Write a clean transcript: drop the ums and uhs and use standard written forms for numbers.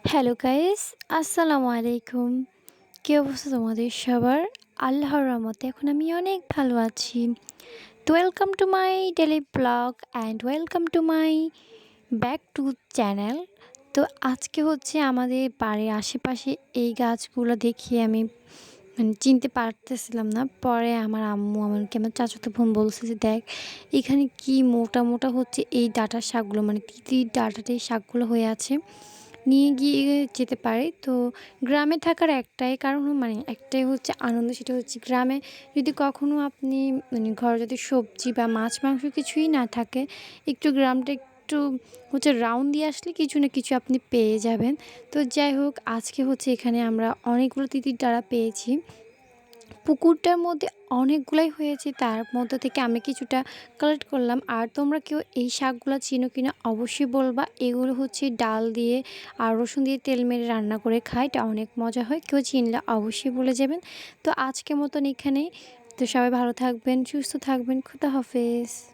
Hello guys, আসসালামু আলাইকুম। কি অবস্থা তোমাদের সবার? আল্লাহর রহমতে এখন আমি অনেক ভালো আছি। তো welcome to my daily blog and welcome to my back to channel. তো আজকে হচ্ছে আমাদের বাড়ির আশেপাশে এই গাছগুলো দেখিয়ে আমি চিনতে পারতেছিলাম না। পরে আমার আম্মু আমাকে আমার চাচাতো বোন বলছে যে, "দেখ এখানে কি মোটা, মোটা হচ্ছে এই ডাঁটার শাকগুলো মানে তিতির ডাঁটাতে এই শাকগুলো হয়ে আছে। নিয়ে গিয়ে যেতে পারি।" তো গ্রামে থাকার একটাই কারণ মানে একটাই হচ্ছে আনন্দ, সেটা হচ্ছে গ্রামে যদি কখনো আপনি মানে ঘরে যদি সবজি বা মাছ মাংস কিছুই না থাকে, একটু গ্রামটা একটু হচ্ছে রাউন্ড দিয়ে আসলে কিছু না কিছু আপনি পেয়ে যাবেন। তো যাই হোক, আজকে হচ্ছে এখানে আমরা অনেকগুলো তিতির ডাঁটা পেয়েছি। পুকুরটার মধ্যে অনেকগুলাই হয়েছে, তার মধ্য থেকে আমি কিছুটা কালেক্ট করলাম। আর তোমরা কেউ এই শাকগুলা চিনো কিনা অবশ্যই বলবা। এগুলো হচ্ছে ডাল দিয়ে আর রসুন দিয়ে তেল মেরে রান্না করে খায়, এটা অনেক মজা হয়। কেউ চিনলে অবশ্যই বলে যাবেন। তো আজকের মতন এখানেই। তো সবাই ভালো থাকবেন, সুস্থ থাকবেন। খুদা হাফেজ।